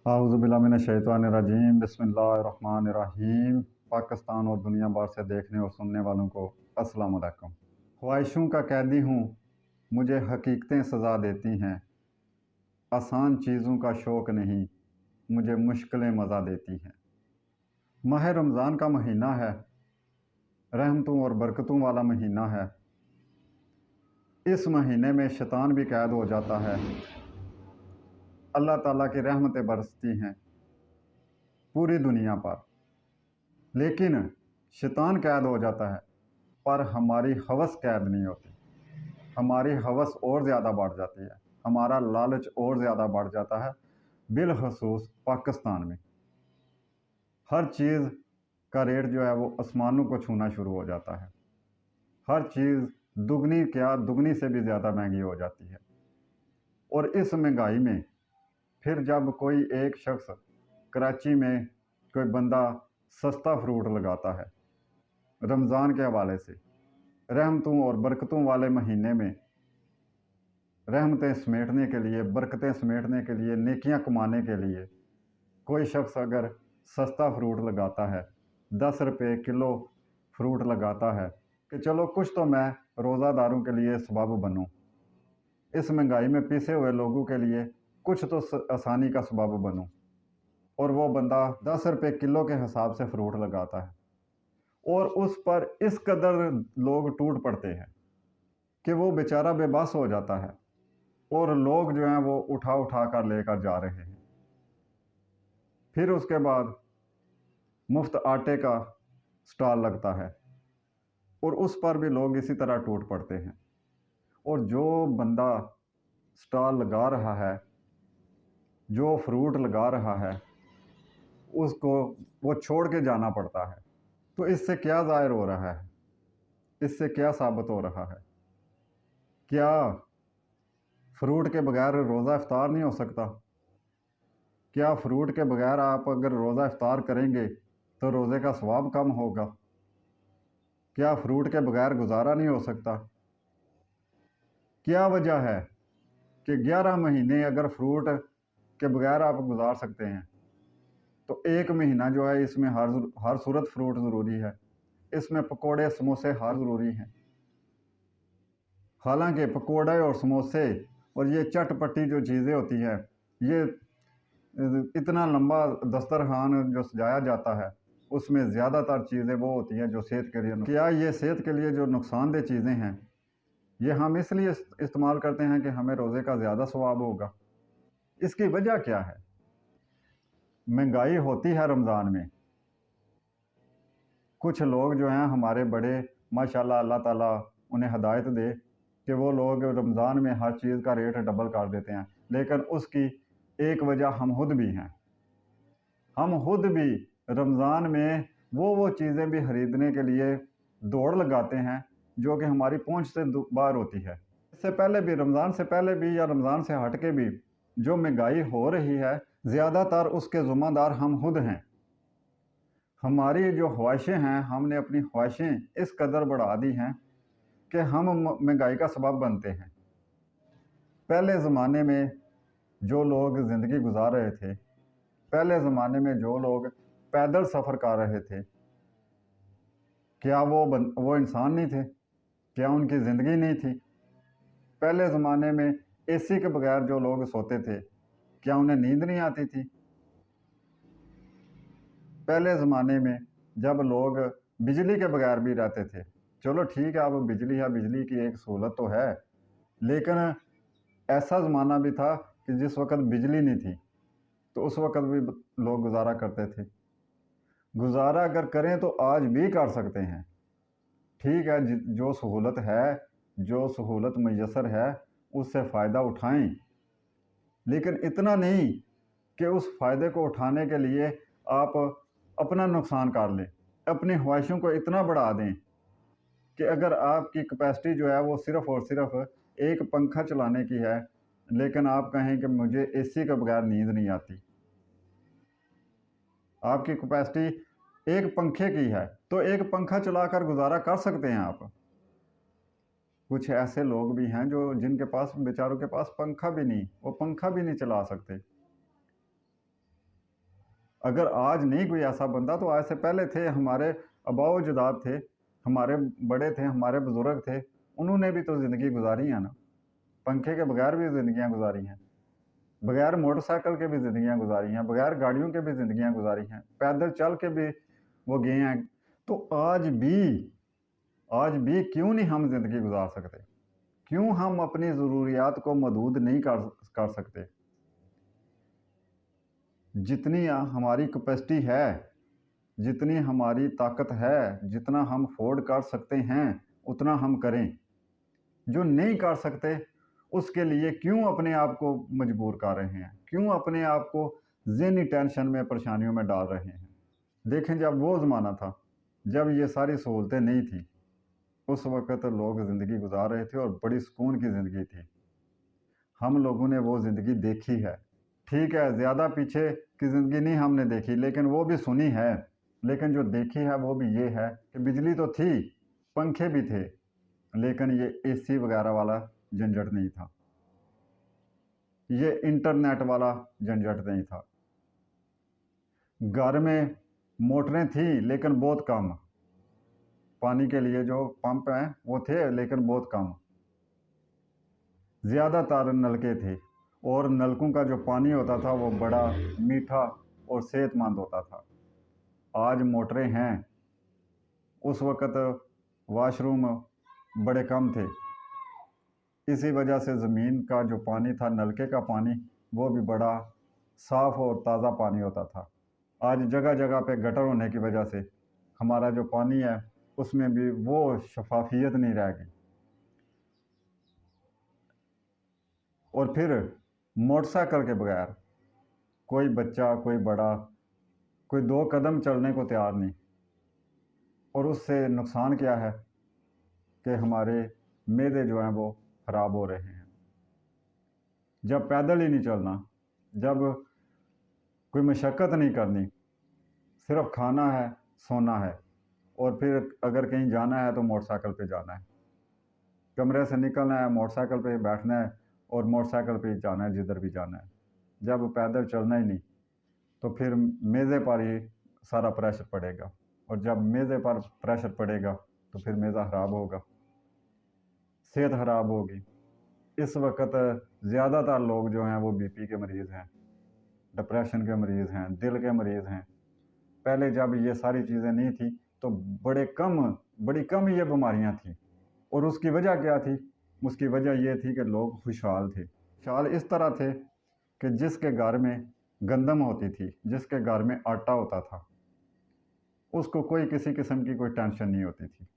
आऊज़ुबिल्लाहिमिनश्शैतानिर्रजीम बिस्मिल्लाहिर्रहमानिर्रहीम। पाकिस्तान और दुनिया भर से देखने और सुनने वालों को अस्सलाम वालेकुम। ख्वाहिशों का कैदी हूँ, मुझे हकीकतें सज़ा देती हैं। आसान चीज़ों का शौक़ नहीं, मुझे मुश्किलें मज़ा देती हैं। माह रमज़ान का महीना है, रहमतों और बरकतों वाला महीना है। इस महीने में शैतान भी कैद हो जाता है। अल्लाह ताला की रहमतें बरसती हैं पूरी दुनिया पर, लेकिन शैतान कैद हो जाता है, पर हमारी हवस कैद नहीं होती। हमारी हवस और ज़्यादा बढ़ जाती है, हमारा लालच और ज़्यादा बढ़ जाता है। बिलखसूस पाकिस्तान में हर चीज़ का रेट जो है वो आसमानों को छूना शुरू हो जाता है। हर चीज़ दुगनी क्या दुगनी से भी ज़्यादा महंगी हो जाती है। और इस महंगाई में फिर जब कोई एक शख्स कराची में कोई बंदा सस्ता फ्रूट लगाता है रमज़ान के हवाले से, रहमतों और बरकतों वाले महीने में रहमतें समेटने के लिए, बरकतें समेटने के लिए, नेकियां कमाने के लिए कोई शख्स अगर सस्ता फ्रूट लगाता है, 10 रुपये किलो फ्रूट लगाता है कि चलो कुछ तो मैं रोज़ादारों के लिए सबब बनूं, इस महंगाई में पिसे हुए लोगों के लिए कुछ तो आसानी का सबब बनूं, और वो बंदा 10 रुपये किलो के हिसाब से फ्रूट लगाता है और उस पर इस कदर लोग टूट पड़ते हैं कि वो बेचारा बेबस हो जाता है और लोग जो हैं वो उठा उठा कर लेकर जा रहे हैं। फिर उसके बाद मुफ्त आटे का स्टॉल लगता है और उस पर भी लोग इसी तरह टूट पड़ते हैं। और जो बंदा स्टॉल लगा रहा है, जो फ्रूट लगा रहा है, उसको वो छोड़ के जाना पड़ता है। तो इससे क्या ज़ाहिर हो रहा है, इससे क्या साबित हो रहा है? क्या फ्रूट के बगैर रोज़ा इफ्तार नहीं हो सकता? क्या फ्रूट के बगैर आप अगर रोज़ा इफ्तार करेंगे तो रोज़े का सवाब कम होगा? क्या फ्रूट के बगैर गुजारा नहीं हो सकता? क्या वजह है कि 11 महीने अगर फ्रूट के बगैर आप गुजार सकते हैं तो एक महीना जो है इसमें हर सूरत फ्रूट ज़रूरी है, इसमें पकोड़े समोसे हर ज़रूरी हैं। हालांकि पकोड़े और समोसे और ये चटपटी जो चीज़ें होती हैं, ये इतना लंबा दस्तरखान जो सजाया जाता है उसमें ज़्यादातर चीज़ें वो होती हैं जो सेहत के लिए, क्या ये सेहत के लिए जो नुकसानदेह चीज़ें हैं ये हम इसलिए इस्तेमाल करते हैं कि हमें रोज़े का ज़्यादा सवाब होगा? इसकी वजह क्या है? महंगाई होती है रमज़ान में, कुछ लोग जो हैं हमारे बड़े माशाल्लाह अल्लाह ताला उन्हें हदायत दे कि वो लोग रमज़ान में हर चीज़ का रेट डबल कर देते हैं, लेकिन उसकी एक वजह हम खुद भी हैं। हम खुद भी रमज़ान में वो चीज़ें भी खरीदने के लिए दौड़ लगाते हैं जो कि हमारी पहुंच से बाहर होती है। इससे पहले भी, रमज़ान से पहले भी या रमज़ान से हट के भी जो महंगाई हो रही है, ज़्यादातर उसके ज़िम्मेदार हम खुद हैं। हमारी जो ख्वाहिशें हैं, हमने अपनी ख्वाहिशें इस कदर बढ़ा दी हैं कि हम महंगाई का सबब बनते हैं। पहले ज़माने में जो लोग ज़िंदगी गुजार रहे थे, पहले ज़माने में जो लोग पैदल सफ़र कर रहे थे, क्या वो इंसान नहीं थे? क्या उनकी ज़िंदगी नहीं थी? पहले ज़माने में एसी के बगैर जो लोग सोते थे, क्या उन्हें नींद नहीं आती थी? पहले ज़माने में जब लोग बिजली के बगैर भी रहते थे, चलो ठीक है अब बिजली है, बिजली की एक सहूलत तो है, लेकिन ऐसा ज़माना भी था कि जिस वक़्त बिजली नहीं थी, तो उस वक़्त भी लोग गुज़ारा करते थे। गुज़ारा अगर करें तो आज भी कर सकते हैं। ठीक है, जो सहूलत है, जो सहूलत मयस्सर है, उससे फ़ायदा उठाएँ, लेकिन इतना नहीं कि उस फ़ायदे को उठाने के लिए आप अपना नुकसान कर लें, अपनी ख्वाहिशों को इतना बढ़ा दें कि अगर आपकी कैपेसिटी जो है वो सिर्फ़ और सिर्फ़ एक पंखा चलाने की है, लेकिन आप कहें कि मुझे एसी के बगैर नींद नहीं आती। आपकी कैपेसिटी एक पंखे की है, तो एक पंखा चलाकर गुज़ारा कर सकते हैं आप। कुछ ऐसे लोग भी हैं जो जिनके पास, बेचारों के पास पंखा भी नहीं, वो पंखा भी नहीं चला सकते। अगर आज नहीं कोई ऐसा बंदा तो आज से पहले थे, हमारे आबाओ अजदाद थे, हमारे बड़े थे, हमारे बुज़ुर्ग थे, उन्होंने भी तो ज़िंदगी गुजारी है ना। पंखे के बगैर भी ज़िंदगियाँ गुजारी हैं, बगैर मोटरसाइकिल के भी ज़िंदगियाँ गुजारी हैं, बगैर गाड़ियों के भी ज़िंदगियाँ गुजारी हैं, पैदल चल के भी वो गए हैं। तो आज भी क्यों नहीं हम ज़िंदगी गुजार सकते? क्यों हम अपनी ज़रूरियात को महदूद नहीं कर सकते? जितनी हमारी कैपेसिटी है, जितनी हमारी ताकत है, जितना हम अफोर्ड कर सकते हैं, उतना हम करें। जो नहीं कर सकते, उसके लिए क्यों अपने आप को मजबूर कर रहे हैं? क्यों अपने आप को ज़हनी टेंशन में, परेशानियों में डाल रहे हैं? देखें, जब वो ज़माना था, जब ये सारी सहूलतें नहीं थी, उस वक़्त लोग ज़िंदगी गुजार रहे थे और बड़ी सुकून की ज़िंदगी थी। हम लोगों ने वो ज़िंदगी देखी है। ठीक है, ज़्यादा पीछे की ज़िंदगी नहीं हमने देखी, लेकिन वो भी सुनी है। लेकिन जो देखी है वो भी ये है कि बिजली तो थी, पंखे भी थे, लेकिन ये एसी वगैरह वाला झंझट नहीं था। ये इंटरनेट वाला झंझट नहीं था। घर में मोटरें थी, लेकिन बहुत कम। पानी के लिए जो पंप हैं वो थे, लेकिन बहुत कम। ज़्यादातर नलके थे और नलकों का जो पानी होता था वो बड़ा मीठा और सेहतमंद होता था। आज मोटरें हैं, उस वक़्त वाशरूम बड़े कम थे। इसी वजह से ज़मीन का जो पानी था, नलके का पानी, वो भी बड़ा साफ़ और ताज़ा पानी होता था। आज जगह जगह पे गटर होने की वजह से हमारा जो पानी है उसमें भी वो शफाफियत नहीं रह गई। और फिर मोटरसाइकिल के बगैर कोई बच्चा, कोई बड़ा, कोई 2 कदम चलने को तैयार नहीं। और उससे नुकसान क्या है कि हमारे मैदे जो हैं वो ख़राब हो रहे हैं। जब पैदल ही नहीं चलना, जब कोई मशक्क़त नहीं करनी, सिर्फ खाना है, सोना है, और फिर अगर कहीं जाना है तो मोटरसाइकिल पे जाना है। कमरे से निकलना है, मोटरसाइकिल पे बैठना है और मोटरसाइकिल पे ही जाना है जिधर भी जाना है। जब पैदल चलना ही नहीं, तो फिर मेज़े पर ही सारा प्रेशर पड़ेगा, और जब मेज़े पर प्रेशर पड़ेगा तो फिर मेज़ा ख़राब होगा, सेहत ख़राब होगी। इस वक्त ज़्यादातर लोग जो हैं वो बीपी के मरीज़ हैं, डिप्रेशन के मरीज़ हैं, दिल के मरीज़ हैं। पहले जब ये सारी चीज़ें नहीं थी तो बड़ी कम ये बीमारियां थी। और उसकी वजह क्या थी? उसकी वजह ये थी कि लोग खुशहाल थे। खुशहाल इस तरह थे कि जिसके घर में गंदम होती थी, जिसके घर में आटा होता था, उसको कोई किसी किस्म की कोई टेंशन नहीं होती थी।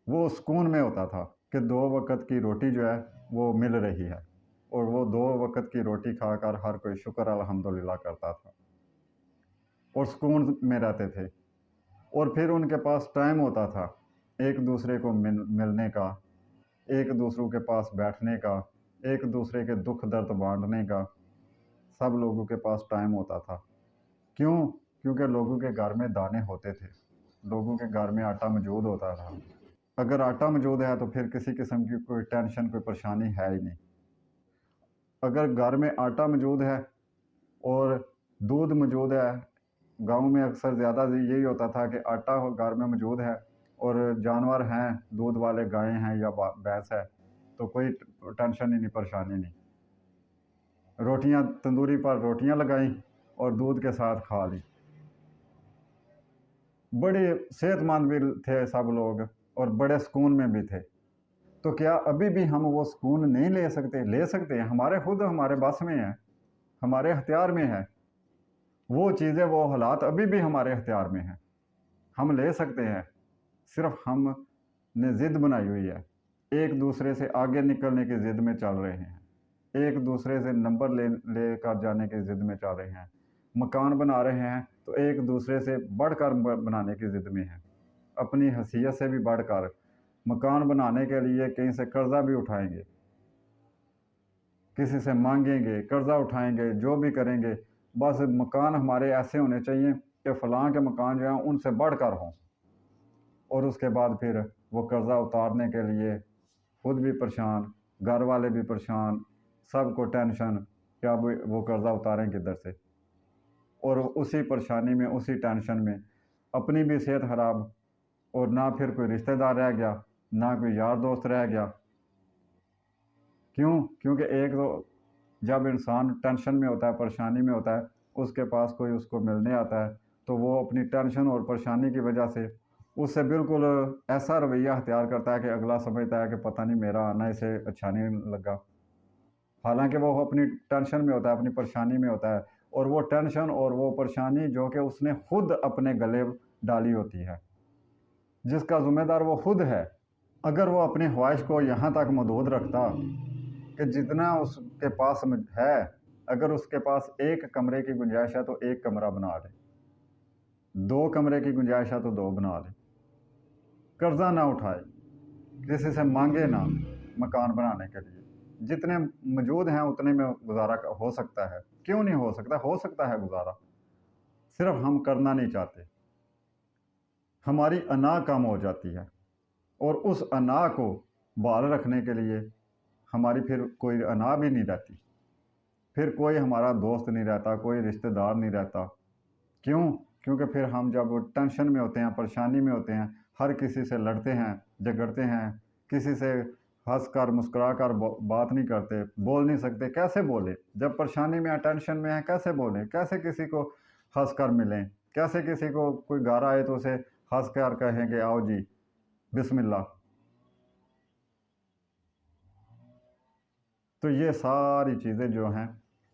वो सुकून में होता था कि 2 वक़्त की रोटी जो है वो मिल रही है, और वो 2 वक़्त की रोटी खाकर हर कोई शुक्र अल्हम्दुलिल्लाह करता था और सुकून में रहते थे। और फिर उनके पास टाइम होता था एक दूसरे को मिलने का, एक दूसरों के पास बैठने का, एक दूसरे के दुख दर्द बांटने का। सब लोगों के पास टाइम होता था। क्यों? क्योंकि लोगों के घर में दाने होते थे, लोगों के घर में आटा मौजूद होता था। अगर आटा मौजूद है तो फिर किसी किस्म की कोई टेंशन, कोई परेशानी है ही नहीं। अगर घर में आटा मौजूद है और दूध मौजूद है, गाँव में अक्सर ज़्यादा यही होता था कि आटा घर में मौजूद है और जानवर हैं, दूध वाले गाय हैं या भैंस है, तो कोई टेंशन ही नहीं, परेशानी नहीं। रोटियां तंदूरी पर रोटियां लगाई और दूध के साथ खा ली। बड़े सेहतमंद भी थे सब लोग और बड़े सुकून में भी थे। तो क्या अभी भी हम वो सुकून नहीं ले सकते? ले सकते हैं, हमारे बस में है, हमारे हथियार में है। वो चीज़ें, वो हालात अभी भी हमारे हथियार में हैं, हम ले सकते हैं। सिर्फ हमने ज़िद बनाई हुई है, एक दूसरे से आगे निकलने की ज़िद में चल रहे हैं, एक दूसरे से नंबर लेकर जाने की ज़िद में चल रहे हैं। मकान बना रहे हैं तो एक दूसरे से बढ़कर बनाने की ज़िद में हैं, अपनी हैसियत से भी बढ़कर। मकान बनाने के लिए कहीं से कर्ज़ा भी उठाएंगे, किसी से मांगेंगे, कर्ज़ा उठाएंगे, जो भी करेंगे, बस मकान हमारे ऐसे होने चाहिए कि फ़लाँ के मकान जो हैं उनसे बढ़कर हों। और उसके बाद फिर वो कर्ज़ा उतारने के लिए खुद भी परेशान, घर वाले भी परेशान, सबको टेंशन कि अब वो कर्ज़ा उतारें किधर से। और उसी परेशानी में, उसी टेंशन में अपनी भी सेहत ख़राब, और ना फिर कोई रिश्तेदार रह गया, ना कोई यार दोस्त रह गया। क्यों? क्योंकि एक तो जब इंसान टेंशन में होता है, परेशानी में होता है, उसके पास कोई उसको मिलने आता है, तो वो अपनी टेंशन और परेशानी की वजह से उससे बिल्कुल ऐसा रवैया अख्तियार करता है कि अगला समझता है कि पता नहीं मेरा आना इसे अच्छा नहीं लगा। हालांकि वो अपनी टेंशन में होता है, अपनी परेशानी में होता है, और वो टेंशन और वो परेशानी जो कि उसने खुद अपने गले डाली होती है, जिसका ज़िम्मेदार वो खुद है। अगर वो अपनी ख्वाहिश को यहाँ तक महदूद रखता कि जितना उसके पास है, अगर उसके पास एक कमरे की गुंजाइश है तो एक कमरा बना ले, 2 कमरे की गुंजाइश है तो 2 बना ले, कर्जा ना उठाए, किसी से मांगे ना मकान बनाने के लिए। जितने मौजूद हैं उतने में गुजारा हो सकता है। क्यों नहीं हो सकता है गुजारा, सिर्फ हम करना नहीं चाहते। हमारी अना कम हो जाती है, और उस अना को बहाल रखने के लिए हमारी फिर कोई अना भी नहीं रहती, फिर कोई हमारा दोस्त नहीं रहता, कोई रिश्तेदार नहीं रहता। क्यों? क्योंकि फिर हम जब टेंशन में होते हैं, परेशानी में होते हैं, हर किसी से लड़ते हैं, झगड़ते हैं, किसी से हंस कर मुस्कुरा कर बात नहीं करते, बोल नहीं सकते। कैसे बोले? जब परेशानी में हैं, टेंशन में हैं, कैसे बोलें? कैसे किसी को हंस कर मिलें? कैसे किसी को कोई गारा आए तो उसे हंस कर कहें कि आओ जी बिस्मिल्लाह। तो ये सारी चीज़ें जो हैं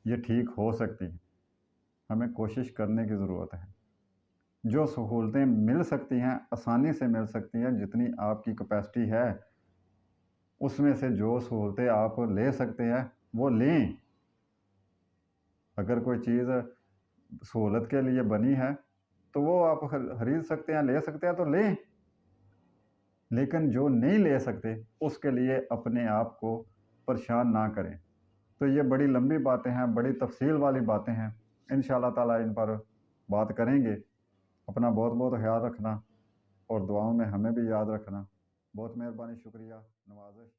ये ठीक हो सकती हैं, हमें कोशिश करने की ज़रूरत है। जो सहूलतें मिल सकती हैं, आसानी से मिल सकती हैं, जितनी आपकी कैपेसिटी है, उसमें से जो सहूलतें आप ले सकते हैं वो लें। अगर कोई चीज़ सहूलत के लिए बनी है तो वो आप खरीद सकते हैं, ले सकते हैं तो लें। लेकिन जो नहीं ले सकते उसके लिए अपने आप को परेशान ना करें। तो ये बड़ी लंबी बातें हैं, बड़ी तफसील वाली बातें हैं। इंशाअल्लाह ताला इन पर बात करेंगे। अपना बहुत बहुत ख्याल रखना, और दुआओं में हमें भी याद रखना। बहुत मेहरबानी, शुक्रिया, नवाज़िश।